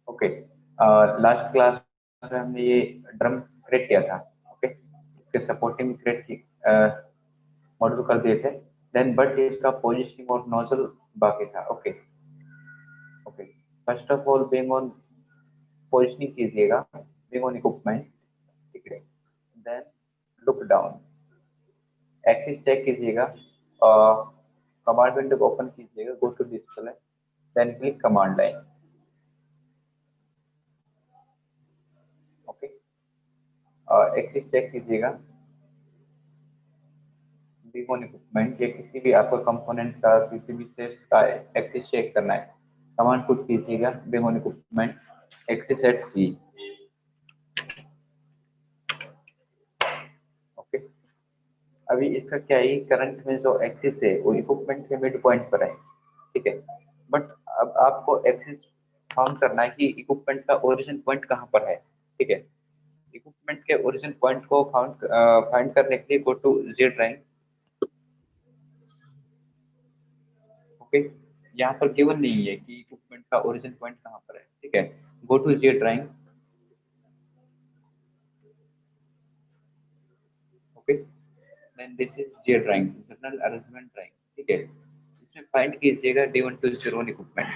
Okay, last class में हमने ये ड्रम क्रिएट किया था। ओके, इसके सपोर्टिंग क्रिएट की मॉडल कर दिए थे। देन बट इसका पोजिशनिंग और नोजल बाकी था। Okay okay, first of all being on positioning कीजिएगा, बीइंग ऑन इक्विपमेंट, ठीक है। Then look down, axis check कीजिएगा, कमांड विंडो को ओपन कीजिएगा, go to display, then click command line. Okay, axis check कीजिएगा, बीइंग ऑन इक्विपमेंट, या किसी भी आपका कंपोनेंट का किसी भी शेप का एक्सिस चेक करना है, कमांड पुट कीजिएगा, being on equipment, axis at C. Okay, अभी इसका क्या है, करंट में जो एक्सिस है वो इक्विपमेंट के मिड पॉइंट पर है, ठीक है। बट अब आपको एक्सिस फाउंड करना है कि इक्विपमेंट का ओरिजिन पॉइंट कहाँ पर है, ठीक है। इक्विपमेंट के ओरिजिन पॉइंट को फाइंड करने के लिए go to G drawing. Okay, यहाँ पर गिवन नहीं है कि इक्विपमेंट का ओरिजिन पॉइंट कहाँ पर है, ठीक है। Go to G drawing. Okay, then this is G drawing, general arrangement drawing, ठीक है। इसमें फाइंड कीजिएगा D120 equipment.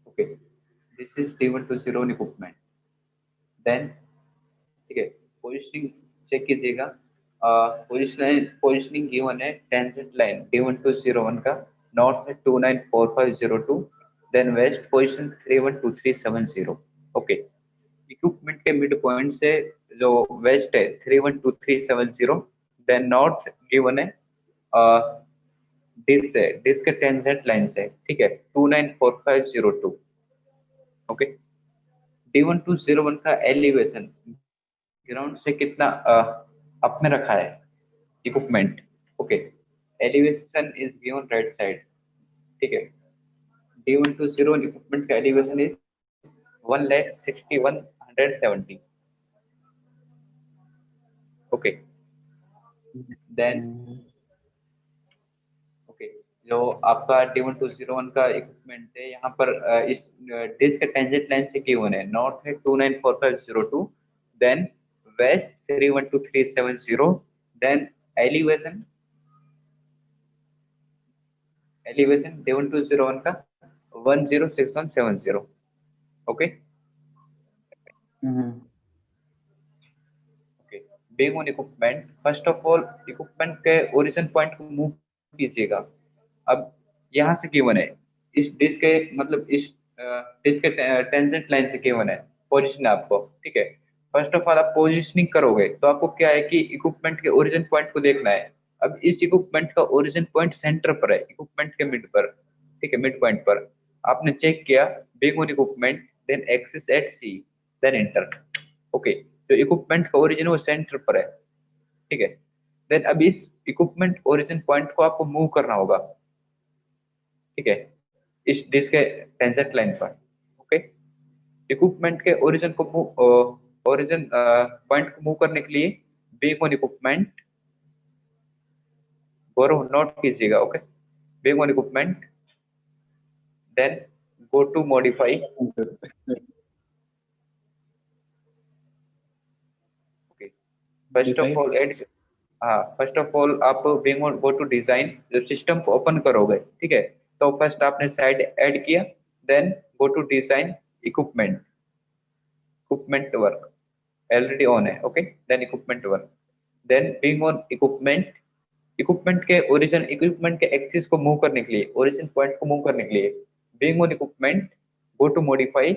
Okay, this is D120 equipment. Then, ठीक है, पोजिशनिंग चेक कीजिएगा, पोजिशनिंग गिवन है टेंजेंट लाइन D1201 का, नॉर्थ में 294502, then west position 312370। Okay, equipment के मिड पॉइंट से जो वेस्ट है 312370, देन नॉर्थ गिवन है डिस है, डिस के टेंजेंट लाइन से, ठीक है, 294502। ओके, D1201 का एलिवेशन ग्राउंड से कितना अप में रखा है equipment. Okay, elevation is given right side, ठीक है। D120 इक्विपमेंट का elevation is 1,61,170। Okay, then, okay, जो आपका D1201 का इक्विपमेंट है यहाँ पर इस डिस्क के टेंजेंट लाइन से गिवन है, नॉर्थ है 294502, then west 312370, then elevation, elevation D1201 का 106170। Okay okay, being on equipment, first of all equipment के ओरिजिन पॉइंट को मूव कीजिएगा। अब यहाँ से गिवन है, इस डिस्क के मतलब इस डिस्क के टेंजेंट लाइन से गिवन है पोजीशन आपको, ठीक है। फर्स्ट ऑफ ऑल आप पोजीशनिंग करोगे तो आपको क्या है कि इक्विपमेंट के ओरिजिन पॉइंट को देखना है। अब इस इक्विपमेंट का ओरिजिन पॉइंट सेंटर पर है, इक्विपमेंट के मिड पर, ठीक है, मिड पॉइंट पर। आपने चेक किया being on equipment, then axis at C, then enter. Okay, जो इक्विपमेंट का ओरिजिन वो सेंटर पर है, ठीक है। देन अब इस इक्विपमेंट ओरिजिन पॉइंट को आपको मूव करना होगा, ठीक है, इस डिस्क के टेंजेंट लाइन पर। ओके, इक्विपमेंट के ओरिजिन को ओरिजिन पॉइंट को मूव करने के लिए being on equipment, Gaurav note कीजिएगा। Okay, being on equipment, then go to modify. Okay, first of all add, हाँ, फर्स्ट ऑफ ऑल आप being on go to design, जब सिस्टम को ओपन करोगे, ठीक है, तो फर्स्ट आपने साइड ऐड किया, then go to design, equipment, equipment work already on है। Okay, then equipment work, then being on equipment, equipment के ओरिजिन, इक्विपमेंट के एक्सिस को मूव करने के लिए, ओरिजिन पॉइंट को मूव करने के लिए being on equipment, go to modify,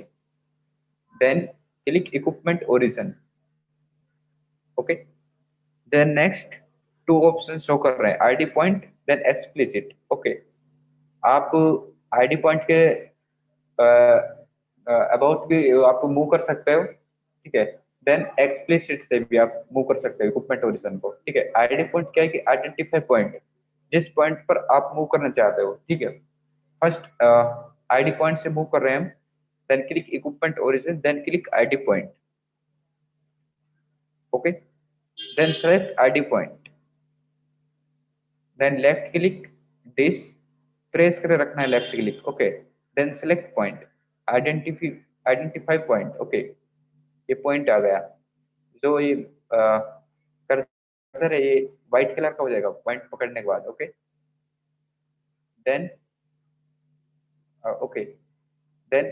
then click equipment origin. Okay, then next to option show कर रहे हैं, ID point, then explicit. Okay, आप आईडी पॉइंट के अबाउट भी आप मूव कर सकते हो, ठीक है। देन एक्सप्लिसिट से भी आप मूव कर सकते हो इक्विपमेंट ओरिजिन को, ठीक है। आईडी पॉइंट क्या है कि आइडेंटिफाई पॉइंट, जिस पॉइंट पर आप मूव करना चाहते हो, ठीक है। फर्स्ट आईडी पॉइंट से मूव कर रहे हैं हम, then click equipment origin, then click ID point. Okay, then select ID point, then left click this, press करे रखना है left click. Okay, then select point, identify point. Okay, ये point आ गया। जो ये कर्सर है ये व्हाइट कलर का हो जाएगा पॉइंट पकड़ने के बाद। ओके, देन ओके, देन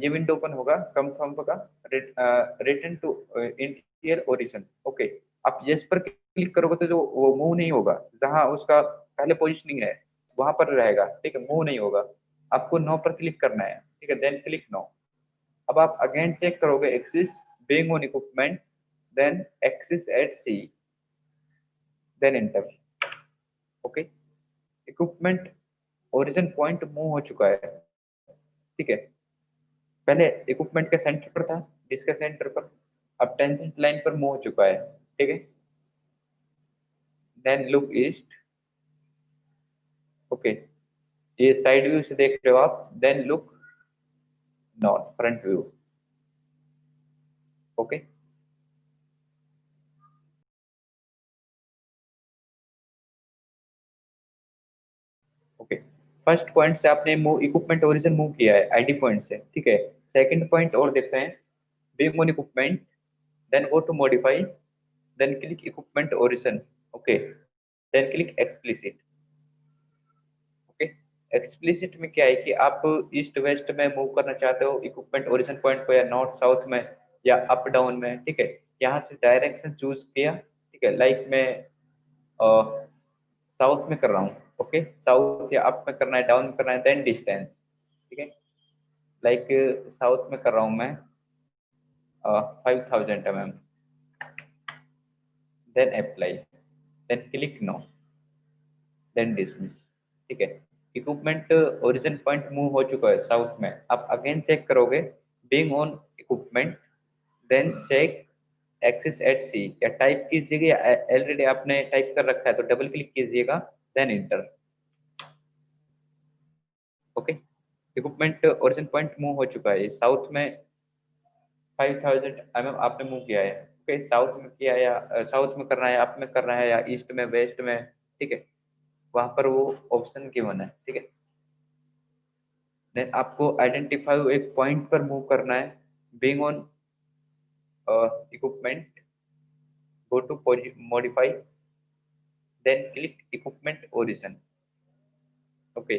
ये विंडो ओपन होगा कंफर्म का, return to interior origin. Okay, आप यस पर क्लिक करोगे तो जो वो मूव नहीं होगा, जहां उसका पहले पोजीशनिंग है वहां पर रहेगा। ठीक है, मूव नहीं होगा। आपको नो पर क्लिक करना है। ठीक है, देन क्लिक नो। अब आप अगेन चेक करोगे axis being on equipment, then axis at C, then enter. Okay, equipment origin point move हो चुका है। ठीक है, पहले इक्विपमेंट के सेंटर पर था, इसके सेंटर पर, अब टेंजेंट लाइन पर मूव हो चुका है। ठीक है, देन लुक ईस्ट। ओके, ये साइड व्यू से देख रहे हो आप। Then look north, front view. Okay, okay, first point से आपने मूव इक्विपमेंट ओरिजिन मूव किया है आईडी पॉइंट से। ठीक है, सेकंड पॉइंट और देखते हैं। Being on equipment, then go to modify, then click equipment origin. Okay, then click explicit. Okay, explicit में क्या है कि आप ईस्ट वेस्ट में मूव करना चाहते हो इक्विपमेंट ओरिजिन पॉइंट को, या नॉर्थ साउथ में, या अप डाउन में। ठीक है, यहाँ से डायरेक्शन चूज किया। ठीक है, लाइक मैं साउथ में कर रहा हूँ। ओके, साउथ या अप में करना है, डाउन में करना है, देन डिस्टेंस। ठीक है, लाइक साउथ में कर रहा हूँ मैं 5000 mm, then apply, then click no, then dismiss. ठीक है, इक्विपमेंट ओरिजिन पॉइंट मूव हो चुका है साउथ में। आप अगेन चेक करोगे being on equipment, then check axis at C, या टाइप कीजिएगा, या ऑलरेडी आपने टाइप कर रखा है तो डबल क्लिक कीजिएगा, then enter. Okay, equipment origin point move हो चुका है साउथ में। 5000 mm आपने मूव किया है। ओके, साउथ में किया, या साउथ में करना है, अप में करना है, या ईस्ट में, वेस्ट में। ठीक है, वहां पर वो ऑप्शन गिवन है। ठीक है, देन आपको आइडेंटिफाई एक पॉइंट पर मूव करना है। Being on equipment, go to modify, then click equipment origin. Okay,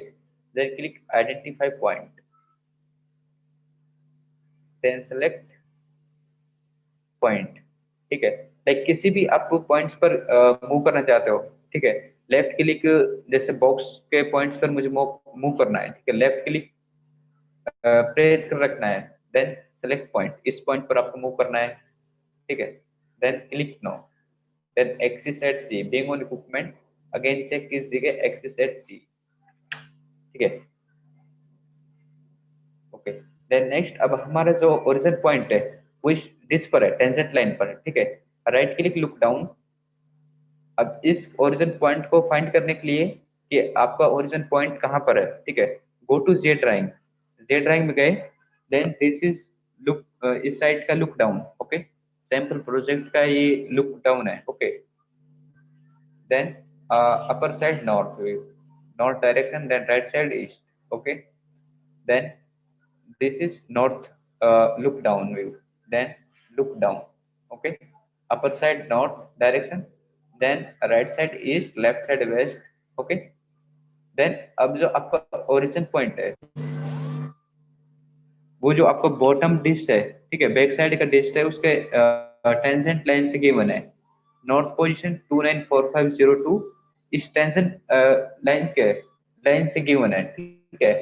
then click identify point, then select point. ठीक है, लाइक किसी भी आप पॉइंट्स पर मूव करना चाहते हो। ठीक है, लेफ्ट क्लिक, जैसे बॉक्स के पॉइंट्स पर मुझे मूव करना है। ठीक है, लेफ्ट क्लिक प्रेस कर रखना है, देन सेलेक्ट पॉइंट, इस पॉइंट पर आपको मूव करना है। ठीक है, then click no, then axis at C, being on equipment, again check कीजिएगा एक्सिस एट सी। ठीक है, ओके, देन नेक्स्ट अब हमारा जो ओरिजिन पॉइंट है वो इस डिस पर है, टेंजेंट लाइन पर। ठीक है, राइट क्लिक, लुक डाउन। अब इस ओरिजिन पॉइंट को फाइंड करने के लिए कि आपका ओरिजिन पॉइंट कहाँ पर है। ठीक है, go to J drawing, J drawing में गए, देन दिस इज लुक, इस साइड का look down. Okay, sample project का ये लुक डाउन है। Okay, then upper side north view, north direction, then right side east. Okay, then this is north look down view, then look down. Okay, upper side north direction, then right side east, left side west. Okay, then अब जो आपका origin point है, वो जो आपका bottom dish है, ठीक है, बैक साइड का डिश है, उसके टेंजेंट लाइन से गिवन है। नॉर्थ पोजीशन 294502 इस टेंजेंट लाइन के लाइन से गिवन है। ठीक है,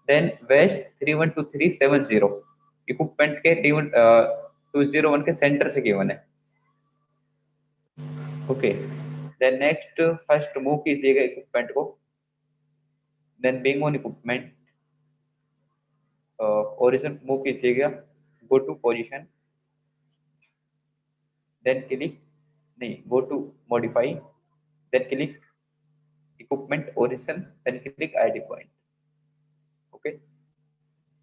देन वेस्ट 312370 इक्विपमेंट के 201 के सेंटर से गिवन है। Okay, then next first move कीजिएगा इक्विपमेंट को, then being on equipment origin move कीजिएगा, go to position, then click, नहीं, go to modify, then click equipment origin, then click ID point. Okay,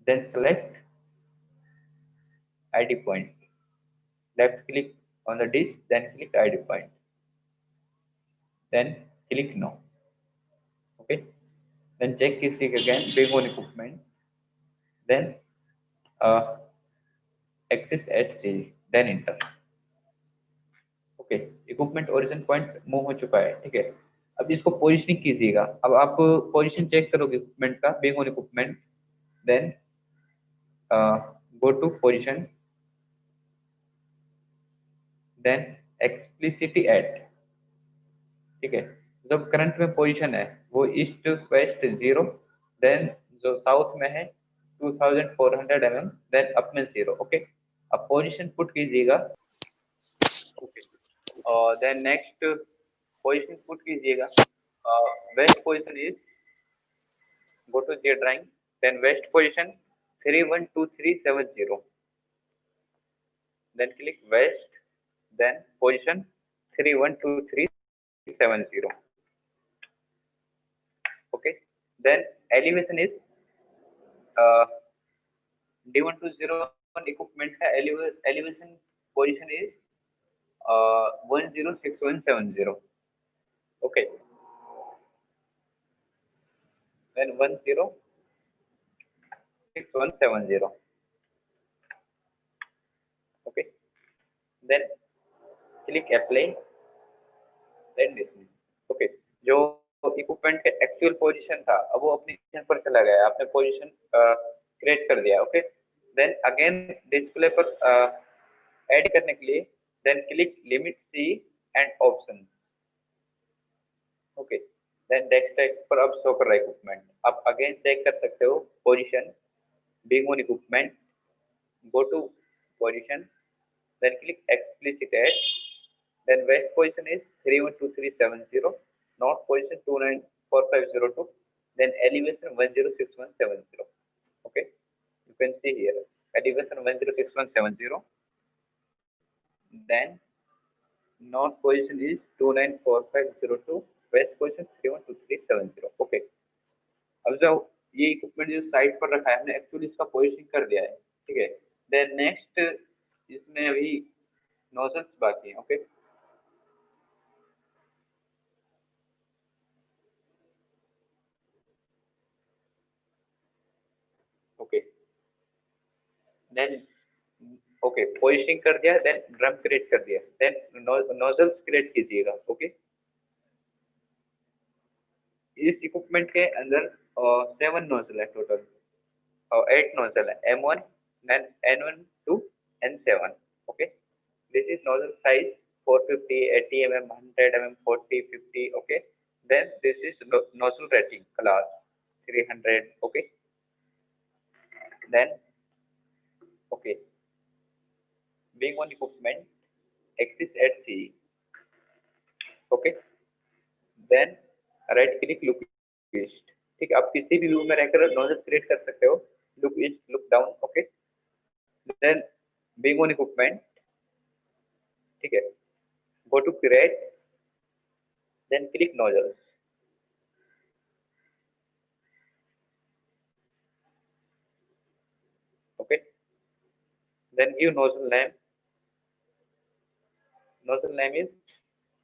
then select ID point, left click on the disk, then click ID point, then click no. Okay, then check kissing again, being on equipment, then axis at C, then enter. Okay, equipment origin point move हो चुका है, ठीक है। अब इसको positioning कीजिएगा। अब आप पोजीशन चेक करोगे इक्विपमेंट का, being on equipment, then go to position, then explicitly at, ठीक है। जो करंट में पोजीशन है वो ईस्ट वेस्ट 0, देन जो साउथ में है 2400 mm, देन अप में 0। ओके, अब पोजीशन पुट कीजिएगा। ओके, और देन नेक्स्ट पोजीशन पुट कीजिएगा। West position is, go to the drawing, then west position 312370, then click west, then position 312370। okay, then elevation is D1201 equipment का elevation position is 106170। okay, then 106170। okay, then click apply, then dismiss। Okay, जो equipment का actual position था अब वो अपनी position पर चला गया, आपने पोजीशन क्रिएट कर दिया। ओके, देन अगेन डिस्प्ले पर ऐड करने के लिए then click limit C and option. Okay, then desktop पर अब शो कर रहा है इक्विपमेंट। आप अगेन चेक कर सकते हो position, being on equipment, go to position, then click explicit add, then west position is 312370, north position 294502, then elevation 106170। okay, you can see here elevation 106170, then north position is 294502, west position 312370। okay, अब जो ये equipment जो site पर रखा है हमने actually इसका position कर दिया है, ठीक है। देन नेक्स्ट इसमें अभी नोजल्स बाकी है। Okay, okay, then okay positioning कर दिया, देन ड्रम क्रिएट कर दिया, देन नोजल्स क्रिएट कीजिएगा। ओके, इस इक्विपमेंट के अंदर 7 नोजल है टोटल, और 8 नोजल है, M1, then N1 to N7। Okay, this is nozzle size 450, 80 mm, 100 mm, 40, 50। Okay, then this is nozzle rating class 300। Okay, then okay, being on equipment axis at C। Okay, then right click look east, ठीक है। आप किसी भी view में रहकर nozzle create कर सकते हो, look east, look down. Okay, then being on equipment, ठीक है, go to create, then click nozzles. Okay, then give nozzle name, nozzle name is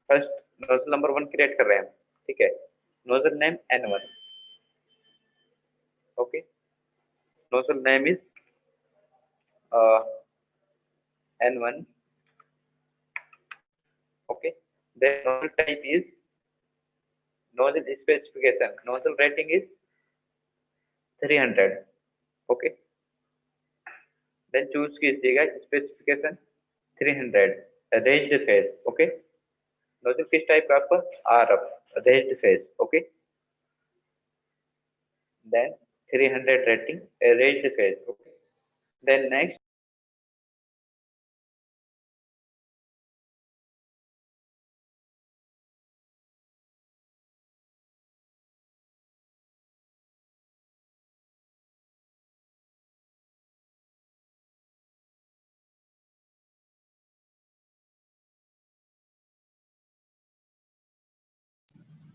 first, nozzle number 1 create कर रहे हैं, ठीक है। Nozzle name N1। Okay, nozzle name is N1। okay, then nozzle type is, nozzle specification, nozzle rating is 300। okay, then choose कीजिएगा specification 300 raised face। okay, nozzle किस type का आपका RF raised face। okay, then 300 rating raised face। okay, then next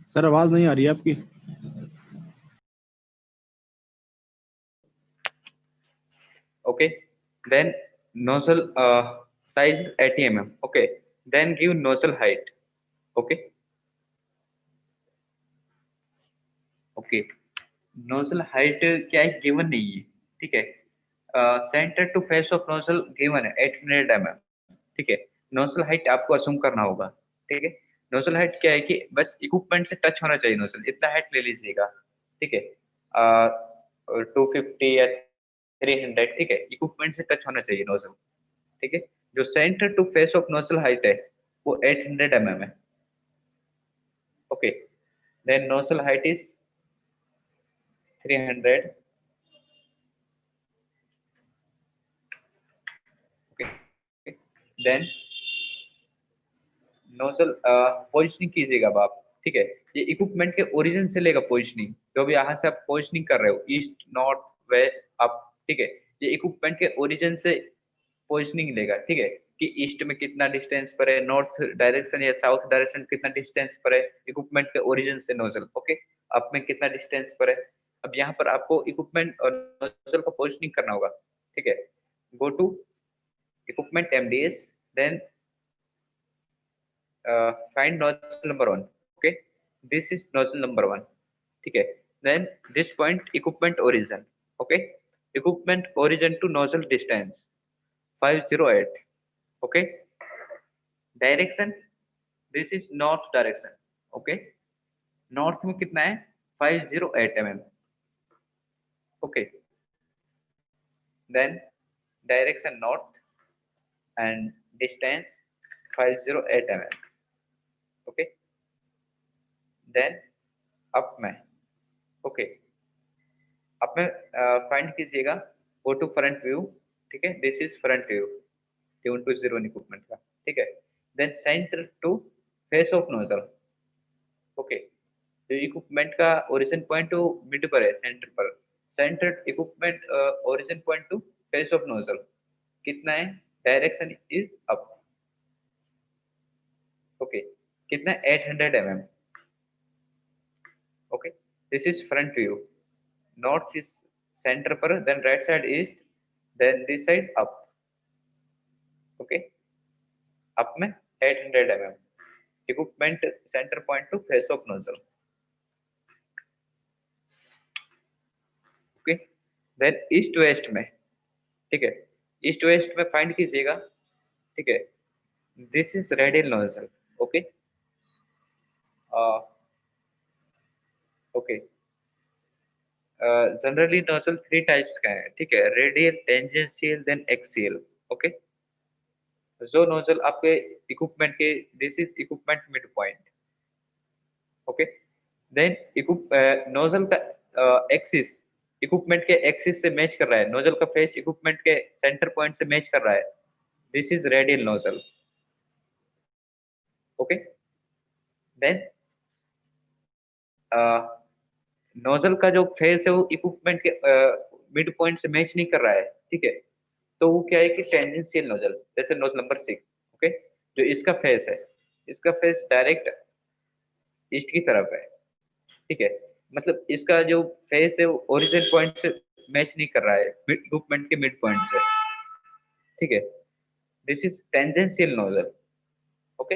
sir आवाज नहीं आ रही है आपकी। okay, then nozzle size 80 mm। okay, then give nozzle height। okay, okay, nozzle height क्या है, गिवन नहीं है, ठीक है। Centre to face of nozzle given है 800 mm, ठीक है। नोजल हाइट आपको असुम करना होगा, ठीक है। नोजल हाइट क्या है कि बस इक्विपमेंट से टच होना चाहिए नोजल, इतना हाइट ले लीजिएगा, ठीक है। 250 या 300, ठीक है, इक्विपमेंट से टच होना चाहिए नोजल, ठीक है। जो centre to face of nozzle height है वो 800 mm है, okay. Then nozzle height is 300, okay. Then nozzle positioning कीजिएगा अब आप, ठीक है। ये इक्विपमेंट के ओरिजिन से लेगा पोजिशनिंग, जो भी यहाँ से आप पोजिशनिंग कर रहे हो, ईस्ट नॉर्थ वेस्ट अप, ठीक है। ये इक्विपमेंट के ओरिजिन से पोजिशनिंग लेगा, ठीक है, कि ईस्ट में कितना डिस्टेंस पर है, नॉर्थ डायरेक्शन या साउथ डायरेक्शन कितना डिस्टेंस पर है इक्विपमेंट के ओरिजिन से नोजल, ओके। अप में कितना डिस्टेंस पर है। अब यहाँ पर आपको इक्विपमेंट और नोजल का पोजिशनिंग करना होगा, ठीक है। Go to equipment MDS, then find nozzle number one, okay, this is nozzle number one, ठीक है। then this point equipment origin, okay, equipment origin to nozzle distance 508, okay। direction, this is north direction, okay। north में कितना है 508 mm, okay। then direction north and distance 508 mm, okay। then up में, okay, अब में find कीजिएगा go to front view, ठीक है। This is front view tune to zero equipment का, ठीक है। Then centre to face of nozzle, okay. तो इक्विपमेंट का ओरिजिन पॉइंट टू मिड पर है, सेंटर पर, centre equipment origin point to face of nozzle कितना है, डायरेक्शन इज अप, ओके। कितना है 800 mm, okay. This is front view, north is center पर, then right side east, then this side up, okay। up में 800 mm, equipment center point to face of nozzle, okay। then east west में, ठीक है, east west में find कीजिएगा, ठीक है। this is radial nozzle, okay, uh, okay। Generally nozzle three types का है, ठीक है, radial, tangential, then axial, okay. जो नोजल आपके इक्विपमेंट के, this is equipment mid point, okay. Then nozzle का एक्सिस इक्विपमेंट के एक्सिस से मैच कर रहा है, नोजल का फेस इक्विपमेंट के सेंटर पॉइंट से मैच कर रहा है, this is radial nozzle, okay. Then nozzle का जो फेस है वो इक्विपमेंट के मिड पॉइंट से मैच नहीं कर रहा है, ठीक है। तो वो क्या है कि टेंजेंशियल नोजल, जैसे नोजल नंबर 6, ओके। जो इसका फेस है, इसका फेस डायरेक्ट ईस्ट की तरफ है, ठीक है। मतलब इसका जो फेस है वो ओरिजिन पॉइंट से मैच नहीं कर रहा है इक्विपमेंट के मिड पॉइंट से, ठीक है। This is tangential nozzle, okay.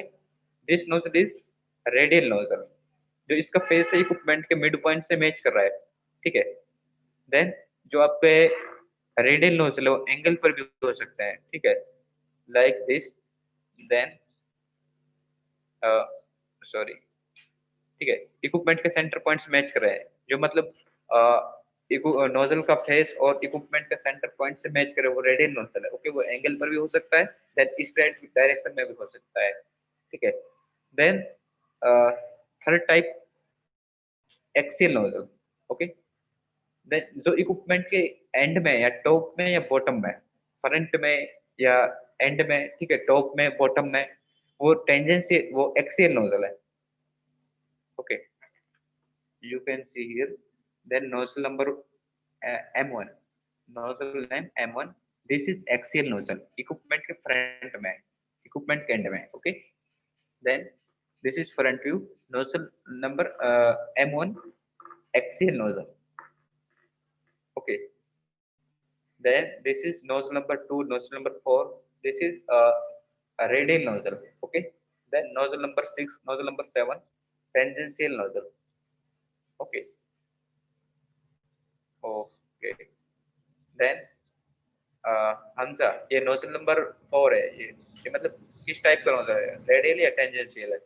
This nozzle is radial nozzle, जो इसका फेस है इक्विपमेंट के मिड पॉइंट से मैच कर रहा है, ठीक है। देन जो आप पे रेडियल नोजल है वो एंगल पर भी हो सकता है, ठीक है, लाइक दिस, देन सॉरी, ठीक है, इक्विपमेंट के सेंटर पॉइंट्स मैच कर रहे हैं, जो मतलब नोजल का फेस और इक्विपमेंट के सेंटर पॉइंट से मैच करे, वो रेडियल नोजल है, ओके। वो एंगल पर भी हो सकता है, देन इस डायरेक्शन में भी हो सकता है, ठीक है। Then third type axial nozzle, okay. Then जो इक्विपमेंट के एंड में या टॉप में या बॉटम में, फ्रंट में या एंड में, ठीक है, टॉप में बॉटम में, वो टेंजेंसी वो एक्सियल नोजल है, okay. You can see here, then nozzle number M1, nozzle name M1, this is axial nozzle, equipment के front में, equipment के end में, okay। Then this is front view, nozzle number M1, axial nozzle, okay। Then this is nozzle number 2, nozzle number 4, this is a radial nozzle, okay। Then nozzle number 6, nozzle number 7, tangential nozzle, okay, okay। Then Hamza, ये nozzle number 4 है। ये मतलब किस type का nozzle है, radial या tangential है?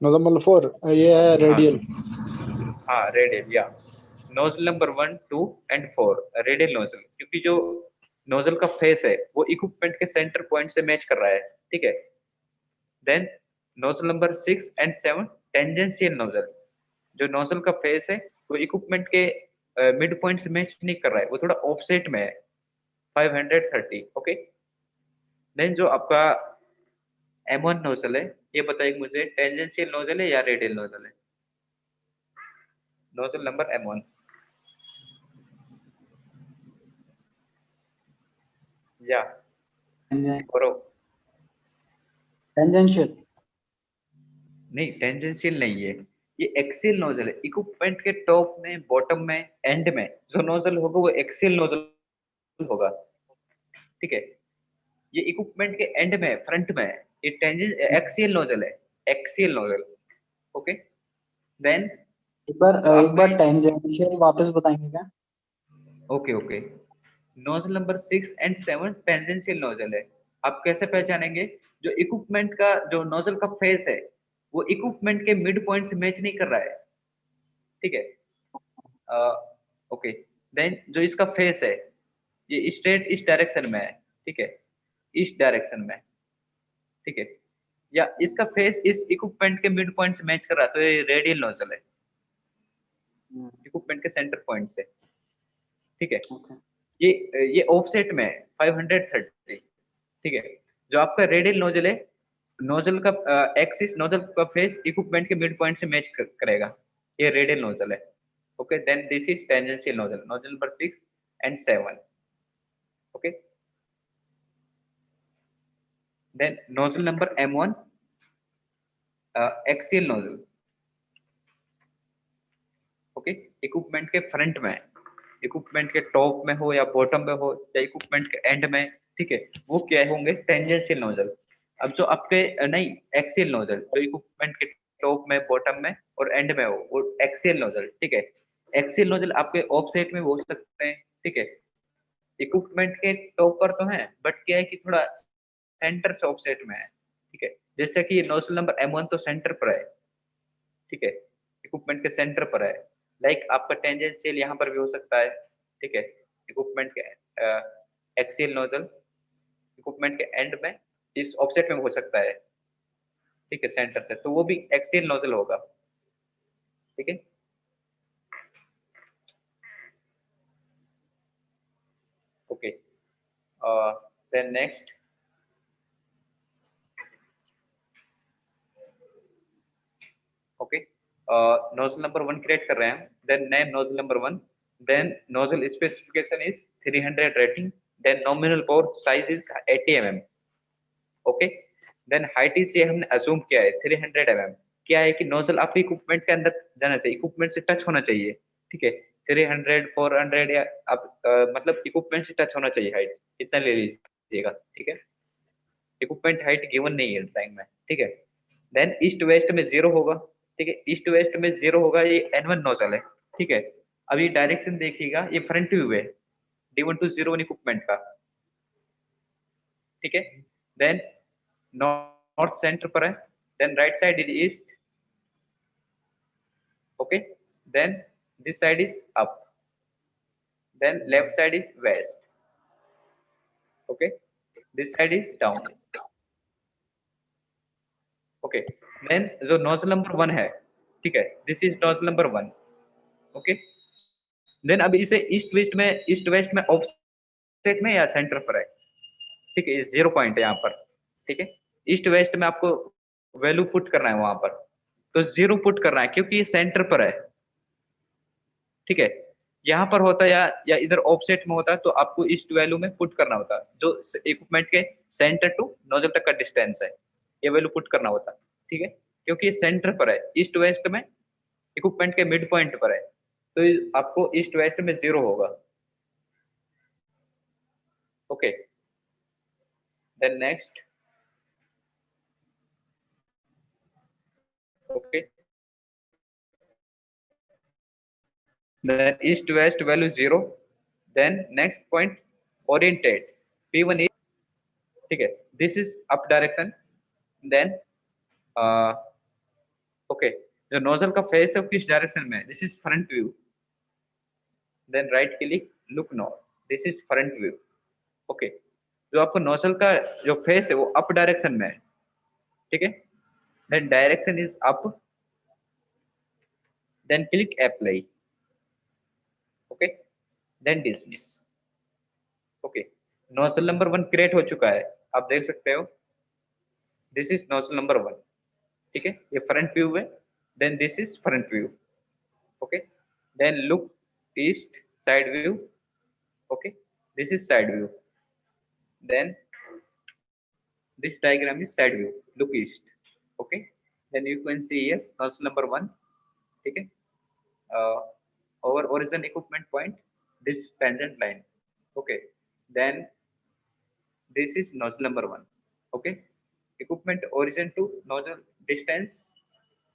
Nozzle number 4 ये है हाँ रेडियल। हाँ, रेडियल या nozzle number 1, 2 and 4 radial nozzle, क्योंकि जो नोजल का फेस है वो इक्विपमेंट के सेंटर पॉइंट से मैच कर रहा है, ठीक है। Then nozzle number 6 and 7 tangential nozzle, जो नोजल का फेस है वो इक्विपमेंट के मिड पॉइंट से मैच नहीं कर रहा है, वो थोड़ा ऑफसेट में है 530, ओके। देन जो आपका M1 नोजल है, ये बताइए मुझे टेंजेंशियल नोजल है या रेडियल नोजल है? नोजल नंबर M1 या करो। टेंजेंशियल। नहीं, टेंजेंशियल नहीं है, ये एक्सियल नोजल है। इक्विपमेंट के टॉप में, बॉटम में, एंड में जो नोजल होगा वो एक्सियल नोजल होगा, ठीक है। ये इक्विपमेंट के एंड में, फ्रंट में है, ये एक्सियल नोजल है, एक्सियल नोजल, ओके। देन जो एक आपने बार टेंजेंशियल वापस बताएंगे क्या? Okay okay, nozzle number 6 and 7 tangential nozzle है। आप कैसे पहचानेंगे? जो इक्विपमेंट का जो नोजल का फेस है वो इक्विपमेंट के मिड पॉइंट से मैच नहीं कर रहा है, ठीक है। ओके, देन जो इसका फेस है ये स्ट्रेट इस डायरेक्शन में है, ठीक है, इस डायरेक्शन में, ठीक है। या इसका फेस इस इक्विपमेंट के मिड पॉइंट से मैच कर रहा है, तो ये रेडियल नोजल है, इक्विपमेंट के सेंटर पॉइंट से, ठीक है। ओके। ये ऑफसेट में है 530, ठीक है। जो आपका रेडियल नोजल है, नोजल का एक्सिस, नोजल का फेस इक्विपमेंट के मिड पॉइंट से मैच करेगा, ये रेडियल नोजल है, okay. Then this is tangential nozzle, nozzle number 6 and 7, okay. Then nozzle number M1 axial nozzle, okay. Equipment के फ्रंट में, इक्विपमेंट के टॉप में हो या बॉटम में हो या इक्विपमेंट के एंड में, ठीक है, वो क्या होंगे? Tangential nozzle. अब जो आपके नहीं, एक्सियल नोजल, जो इक्विपमेंट के टॉप में, बॉटम में और एंड में हो, वो एक्सियल नोजल, ठीक है। एक्सियल नोजल आपके ऑफसेट में हो सकते हैं, ठीक है। इक्विपमेंट के टॉप पर तो है, बट क्या है कि थोड़ा सेंटर से ऑफसेट में है, ठीक है। जैसे कि नोजल नंबर M1 तो सेंटर पर है, ठीक है, इक्विपमेंट के सेंटर पर है। लाइक आपका टेंजेंशियल यहाँ पर भी हो सकता है, ठीक है, इक्विपमेंट के एक्सियल नोजल इक्विपमेंट के एंड में, इस ऑफसेट में हो सकता है, ठीक है, सेंटर से, तो वो भी एक्सियल नोजल होगा, ठीक है। Okay, then next, okay, nozzle number 1 create कर रहे हैं, then name nozzle number 1, then nozzle specification is 300 rating, then nominal bore size is 80 mm, okay. Then height is, ये हमने अज्यूम किया है 300 mm। क्या है कि नोजल आपके इक्विपमेंट के अंदर जाना चाहिए, इक्विपमेंट से टच होना चाहिए, ठीक है। 300 400 या आप मतलब इक्विपमेंट से टच होना चाहिए, हाइट इतना ले लीजिएगा, ठीक है। इक्विपमेंट हाइट गिवन नहीं है ड्राइंग में, ठीक है। देन ईस्ट वेस्ट में 0 होगा, ठीक है, ईस्ट वेस्ट में 0 होगा, ये N1 नोजल है, ठीक है। अब ये डायरेक्शन देखिएगा, ये फ्रंट व्यू है D1201 इक्विपमेंट का, ठीक है। देन नॉर्थ सेंटर पर है, then right side is east, okay. Then this side is up, then left side is west, okay. This side is down, okay. Then जो nozzle number 1 है, ठीक है, this is nozzle number 1, okay. Then अभी इसे east west में offset में या centre पर है, ठीक है, ये 0 पॉइंट है यहाँ पर, ठीक है। ईस्ट वेस्ट में आपको वैल्यू पुट करना है वहां पर, तो 0 पुट करना है क्योंकि ये सेंटर पर है, ठीक है। यहाँ पर होता या इधर ऑफसेट में होता तो आपको ईस्ट वैल्यू में पुट करना होता, जो इक्विपमेंट के सेंटर टू नोजल तक का डिस्टेंस है, ये वैल्यू पुट करना होता, ठीक है। क्योंकि ये सेंटर पर है, ईस्ट वेस्ट में इक्विपमेंट के मिड पॉइंट पर है, तो आपको ईस्ट वेस्ट में 0 होगा, okay. Then next, okay, then east west value 0, then next point oriented, P1 is, ठीक है, this is up direction, then okay, जो नोजल का फेस है वो किस डायरेक्शन में है, this is front view, then right click look north, this is front view. Okay, जो आपको नोजल का जो फेस है वो अप डायरेक्शन में है, ठीक है, then direction is up, then click apply, okay, then dismiss. Okay, nozzle number 1 create हो चुका है, आप देख सकते हो, दिस इज नोजल नंबर 1, ठीक है, ये फ्रंट व्यू है, then this is front view, okay, then look east side view, okay, this is side view, then this diagram is side view, look east, okay, then you can see here nozzle number 1, ठीक है, over origin equipment point, this tangent line, okay, then this is nozzle number 1, okay, equipment origin to nozzle distance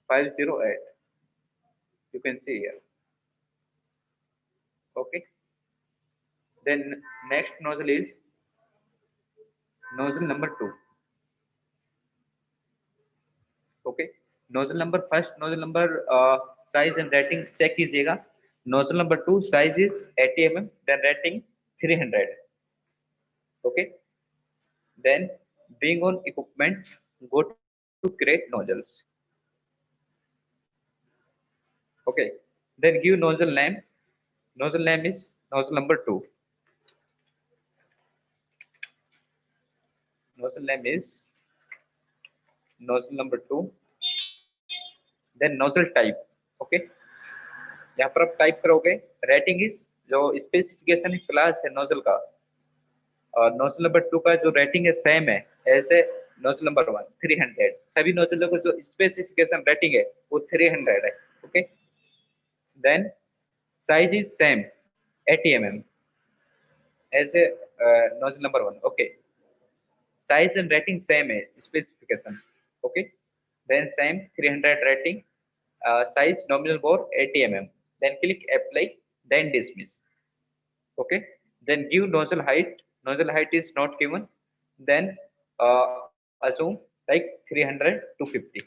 508, you can see here, okay, then next nozzle is nozzle number 2, okay, nozzle number first, nozzle number size and rating check कीजिएगा, nozzle number 2 size is 80 mm, then rating 300, okay, then being on equipment go to create nozzles, okay, then give nozzle name is nozzle number 2, nozzle name is nozzle number 2, then nozzle type, okay, यहाँ पर आप type करोगे, rating is जो specification class है nozzle का, और nozzle number 2 का जो रेटिंग है सेम है एज ए नोजल नंबर 1 300, सभी नोजलों को जो स्पेसिफिकेशन रेटिंग है वो 300 है, okay, then size is same 80 mm as a nozzle number 1, okay, size and rating same है specification, okay, then same 300 rating, size nominal bore 80 mm, then click apply, then dismiss, okay, then give nozzle height is not given, then assume like 300 to 50,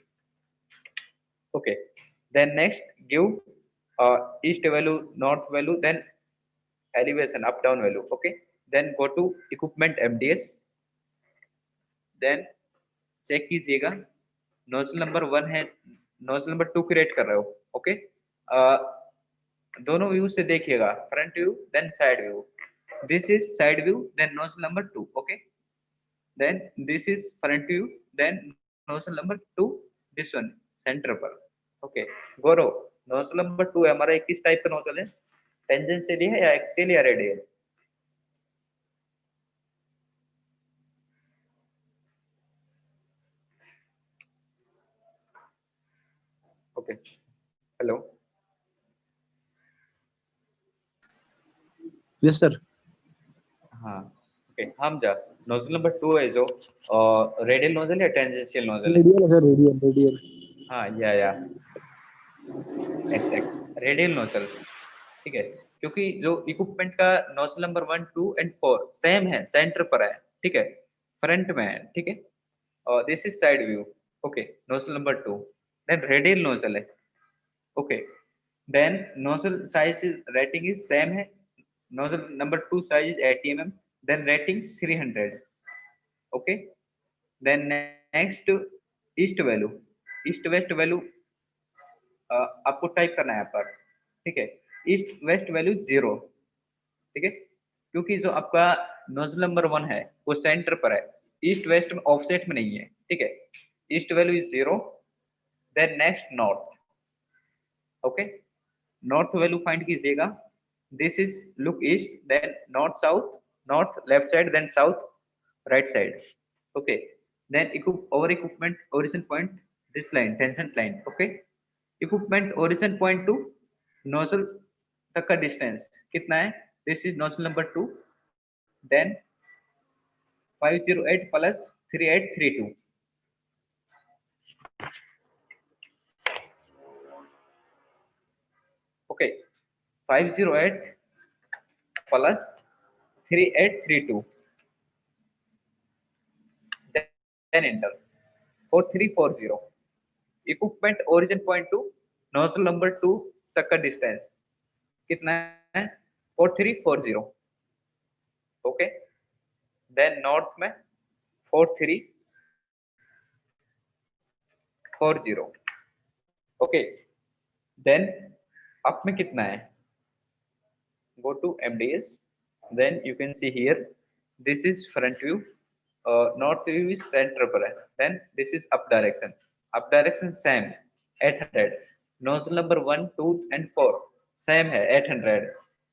okay, then next give east value, north value, then elevation up down value, okay, then go to equipment MDS, then check कीजिएगा, nozzle number 1 है, nozzle number 2 create कर रहे हो, okay, दोनों view से देखिएगा, front view then side view, this is side view then nozzle number 2, okay, then this is front view then nozzle number 2, this one centre पर, okay, गौरव nozzle number 2 है हमारा, किस टाइप का नोजल है, टेंजेंशियल है या एक्सियल या radial, okay, hello, Yes, sir. हाँ, ओके, हम जा नोजल नंबर 2 है जो रेडियल नोजल या टेंजेंशियल नोजल है, Radial, sir. Radial. हाँ या एक्सैक्ट रेडियल नोजल, ठीक है, क्योंकि जो इक्विपमेंट का नोजल नंबर 1 2 एंड 4 सेम है, सेंटर पर है, ठीक है, फ्रंट में है, ठीक है, और this is side view, okay, nozzle number 2, then radial nozzle है, okay, then nozzle size rating is same है, nozzle number 2 size is 80 mm, then rating 300, okay, then next east value, east west value आपको type करना है यहाँ पर, ठीक है, east west value 0, ठीक है, क्योंकि जो आपका नोजल नंबर 1 है वो सेंटर पर है, ईस्ट वेस्ट में ऑफसेट में नहीं है, ठीक है, east value is 0, then next north, okay, north value find कीजिएगा, this is look east then north south, north left side then south right side, okay, then over equipment origin point, this line tangent line, okay, equipment origin point to nozzle तक का distance कितना है, this is nozzle number 2, then 508 plus 3832, okay, 508 plus 3832. Then enter 4340. Equipment origin point to nozzle number 2 तक का distance कितना है? 4340. Okay, then north में 4340. Okay, then up में कितना है? Go to MDS, then you can see here this is front view, north view is center पर है, then this is up direction same 800, nozzle number 1 2 and 4 same है 800,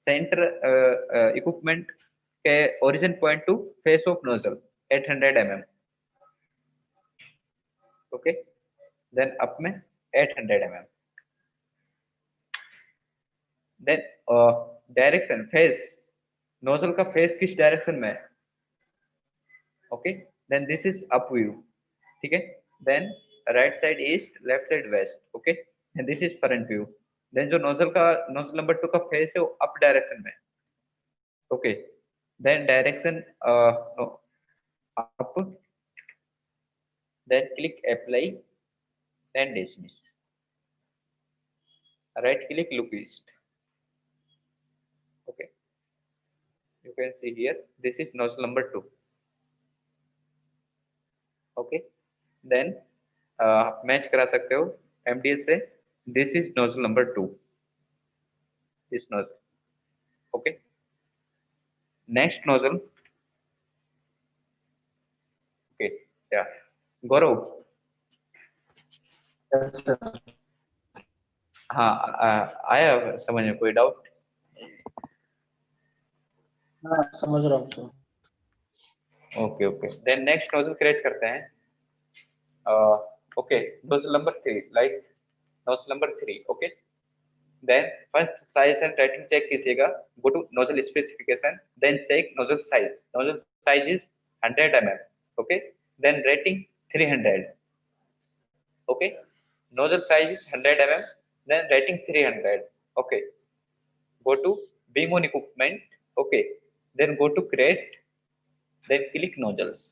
center equipment के origin point to face of nozzle 800 mm. okay, then up में 800 mm. Then direction face, nozzle का face किस direction में है? Okay, then this is up view. ठीक है, then right side east, left side west. Okay, and this is front view. Then जो nozzle number 2 का face है वो अप डायरेक्शन में. Okay, then direction up, then click apply, then dismiss, right click look east. Okay, you can see here this is nozzle number 2. okay, then match करा सकते हो MDS से. this is nozzle number 2, this nozzle. okay, next nozzle. okay, yeah, गौरव. हाँ, आया समझ में कोई doubt? हाँ, समझ रहा हूँ sir. Okay okay, then next nozzle create करते हैं. Okay, nozzle number 3, like nozzle number 3. Okay, then first size and rating check कीजिएगा. Go to nozzle specification, then check nozzle size. Nozzle size is 100 mm. Okay, then rating 300. Okay, nozzle size is 100 mm, then rating 300. Okay, go to being on equipment. okay, then go to create, then click nozzles.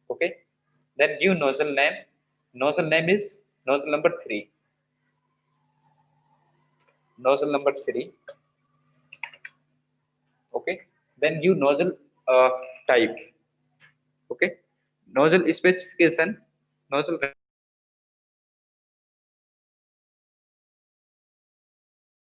okay, then give nozzle name. Nozzle name is nozzle number 3. Nozzle number 3. okay, then give nozzle type. okay, nozzle specification, nozzle